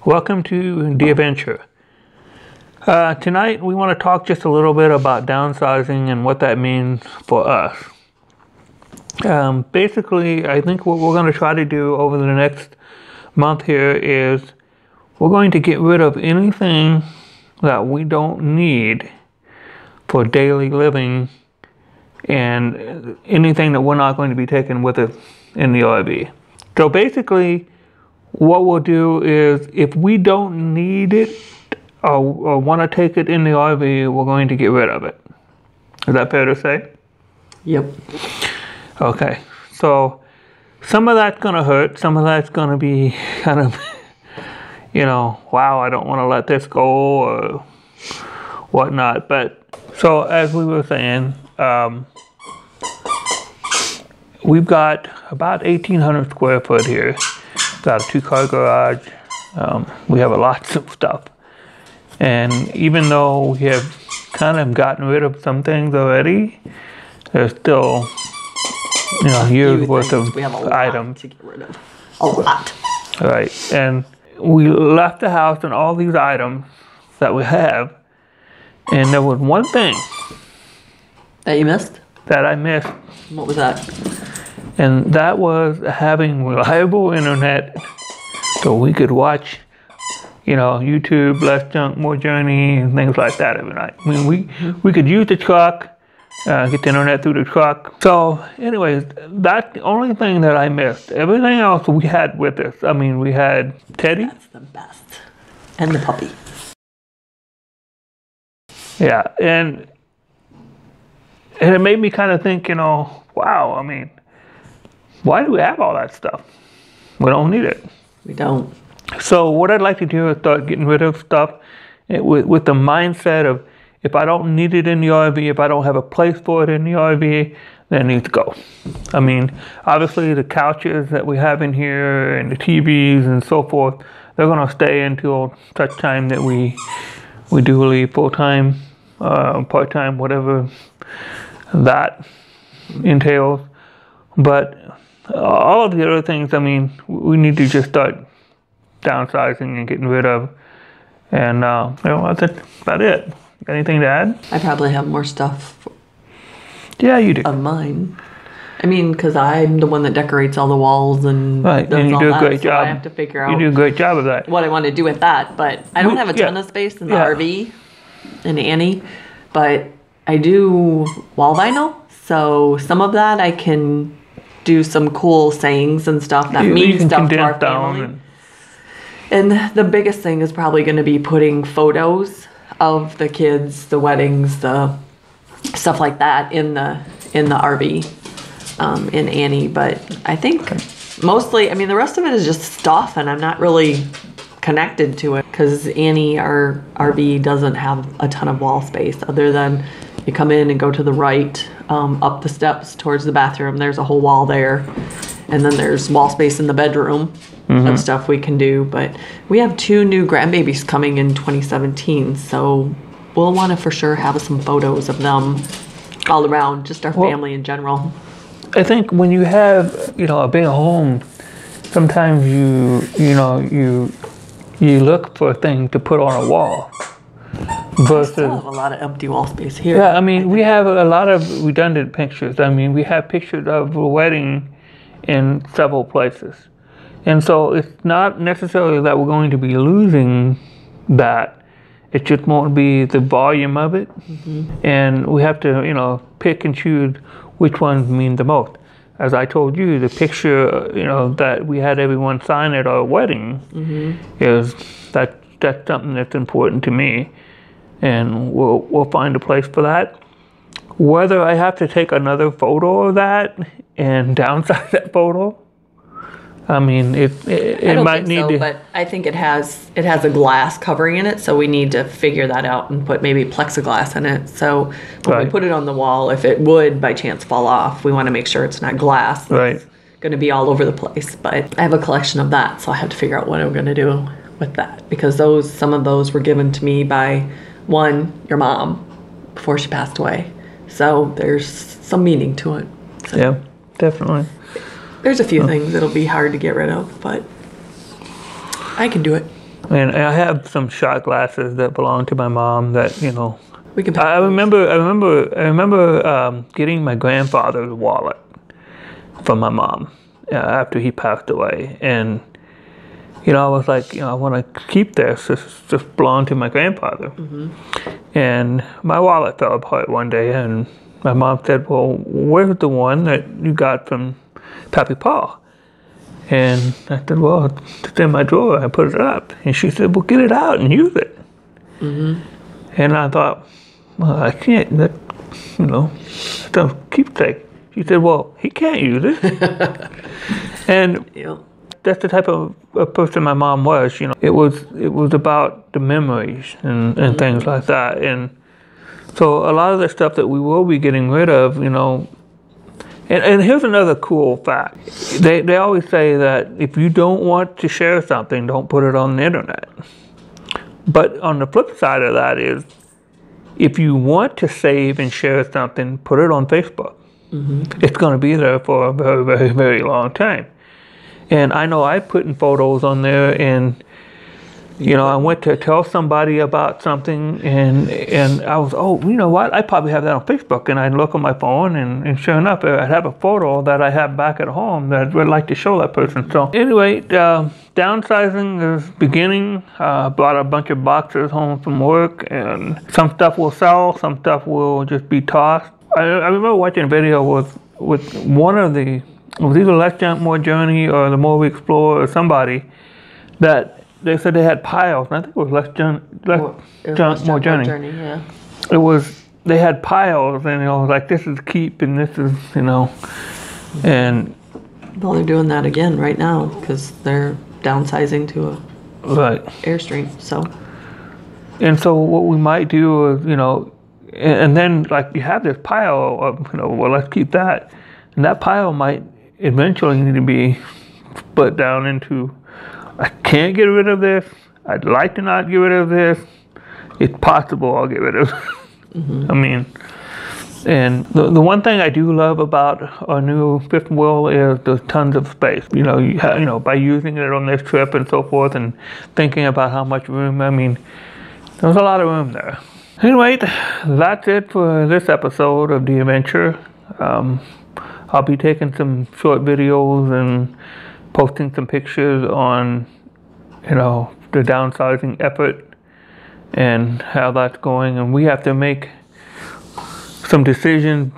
Welcome to The Adventure. Tonight we want to talk just a little bit about downsizing and what that means for us. Basically, I think what we're going to try to do over the next month here is we're going to get rid of anything that we don't need for daily living and anything that we're not going to be taking with us in the RV. So basically, what we'll do is if we don't need it or want to take it in the RV, we're going to get rid of it. Is that fair to say? Yep. Okay. So some of that's going to hurt. Some of that's going to be kind of, wow, I don't want to let this go or whatnot. But so as we were saying, we've got about 1,800 square foot here. Got a 2-car garage. We have lots of stuff. And even though we have kind of gotten rid of some things already, there's still, years worth of we have a items lot to get rid of. A lot. Right. And we left the house and all these items that we have. And there was one thing That you missed? that I missed. What was that? And that was having reliable internet so we could watch, YouTube, Less Junk, More Journey, and things like that every night. I mean, we could use the truck, get the internet through the truck. So anyways, that's the only thing that I missed. Everything else we had with us. I mean, we had Teddy. That's the best. And the puppy. Yeah, and it made me kind of think, wow, I mean, why do we have all that stuff? We don't need it. We don't. So what I'd like to do is start getting rid of stuff with the mindset of if I don't need it in the RV, if I don't have a place for it in the RV, then it needs to go. I mean, obviously the couches that we have in here and the TVs and so forth, they're going to stay until such time that we do leave full-time, part-time, whatever that entails. But all of the other things, I mean, we need to just start downsizing and getting rid of. And, that's about it. Got anything to add? I probably have more stuff Yeah, you do. of mine. I mean, because I'm the one that decorates all the walls and Right, does and you all do a that, great so job. I have to figure out You do a great job of that. what I want to do with that. But I don't have a ton of space in the RV in Annie, but I do wall vinyl. So some of that I can do some cool sayings and stuff that mean stuff to our family. And the biggest thing is probably going to be putting photos of the kids, the weddings, the stuff like that in the RV in Annie. But I think mostly, I mean, the rest of it is just stuff, and I'm not really connected to it because Annie, our RV, doesn't have a ton of wall space other than you come in and go to the right, up the steps towards the bathroom. There's a whole wall there. And then there's wall space in the bedroom of stuff we can do. But we have 2 new grandbabies coming in 2017. So we'll want to for sure have some photos of them all around, just our family in general. I think when you have, a big home, sometimes you look for a thing to put on a wall. Versus, we still have a lot of empty wall space here. Yeah, I mean, we have a lot of redundant pictures. I mean, we have pictures of a wedding in several places. And so it's not necessarily that we're going to be losing that. It just won't be the volume of it. And we have to, pick and choose which ones mean the most. As I told you, the picture, that we had everyone sign at our wedding is that's something that's important to me. And we'll find a place for that. Whether I have to take another photo of that and downsize that photo, I mean, it might need to. But I think it has a glass covering in it, so we need to figure that out and put maybe plexiglass in it. So when we put it on the wall, if it would by chance fall off, we want to make sure it's not glass. Right. It's going to be all over the place. But I have a collection of that, so I have to figure out what I'm going to do with that because some of those were given to me by your mom before she passed away. So there's some meaning to it. So. Yeah, definitely. There's a few things that'll be hard to get rid of, but I can do it. And I have some shot glasses that belong to my mom that, you know. We can I remember getting my grandfather's wallet from my mom after he passed away. And, you know, I was like, you know, I want to keep this. This just belonged to my grandfather. And my wallet fell apart one day, and my mom said, well, where's the one that you got from Pappy Paul? And I said, well, it's in my drawer. I put it up. And she said, well, get it out and use it. And I thought, well, I can't, that, you know, it's a keepsake. She said, well, he can't use it. And that's the type of person my mom was, you know. It was about the memories and things like that. And so a lot of the stuff that we will be getting rid of, you know. And here's another cool fact. They always say that if you don't want to share something, don't put it on the internet. But on the flip side of that is, if you want to save and share something, put it on Facebook. It's going to be there for a very, very, very long time. And I know I put in photos on there, and you know, I went to tell somebody about something, and I was, oh, you know what? I probably have that on Facebook. And I'd look on my phone, and sure enough, I'd have a photo that I have back at home that I'd like to show that person. So anyway, downsizing is beginning. Brought a bunch of boxes home from work, and some stuff will sell, some stuff will just be tossed. I remember watching a video with one of the, it was either Less Junk, More Journey or The More We Explore or somebody, that they said they had piles. And I think it was Less Junk, More Journey. Yeah. It was, they had piles, and you know, like this is keep and this is, you know, and. Well, they're doing that again right now because they're downsizing to a Airstream. So. And so what we might do is, you know, and then like you have this pile of, you know, well, let's keep that, and that pile might eventually need to be split down into, I can't get rid of this, I'd like to not get rid of this, it's possible I'll get rid of it. I mean, and the one thing I do love about our new fifth wheel is there's tons of space. You know, you know, by using it on this trip and so forth, and thinking about how much room, I mean, there's a lot of room there. Anyway, that's it for this episode of The Adventure. I'll be taking some short videos and posting some pictures on, you know, the downsizing effort and how that's going. And we have to make some decisions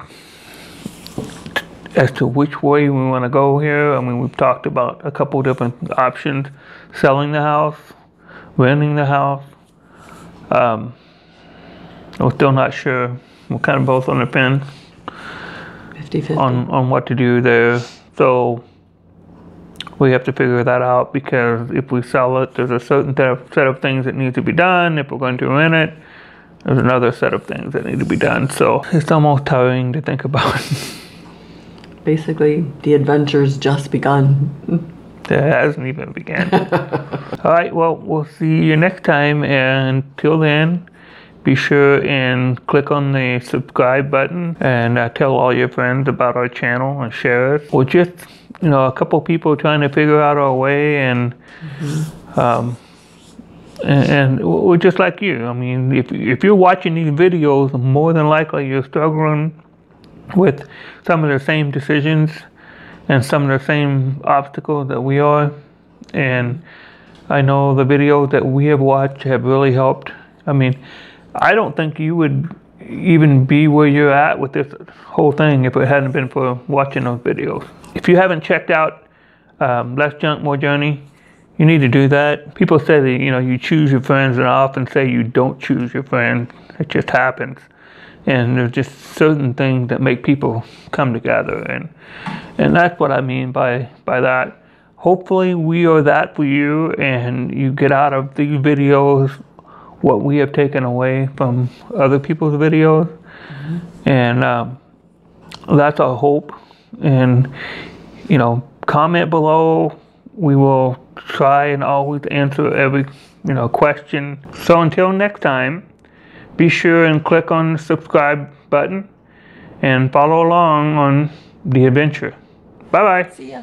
as to which way we want to go here. I mean, we've talked about a couple different options: selling the house, renting the house. We're still not sure. We're kind of both on the fence 50-50 on what to do there. So we have to figure that out, because if we sell it, there's a certain set of things that need to be done. If we're going to rent it, there's another set of things that need to be done. So it's almost tiring to think about. Basically, the adventure's just begun. It hasn't even begun. All right, well, we'll see you next time. And until then, be sure and click on the subscribe button, and tell all your friends about our channel and share it. We're just, you know, a couple people trying to figure out our way, and and we're just like you. I mean, if you're watching these videos, more than likely you're struggling with some of the same decisions and some of the same obstacles that we are. And I know the videos that we have watched have really helped. I mean, I don't think you would even be where you're at with this whole thing if it hadn't been for watching those videos. If you haven't checked out Less Junk, More Journey, you need to do that. People say that, you know, you choose your friends, and I often say you don't choose your friends. It just happens. And there's just certain things that make people come together, and that's what I mean by that. Hopefully we are that for you, and you get out of these videos what we have taken away from other people's videos. And that's our hope. And, you know, comment below. We will try and always answer every, you know, question. So until next time, be sure and click on the subscribe button and follow along on the adventure. Bye bye. See ya.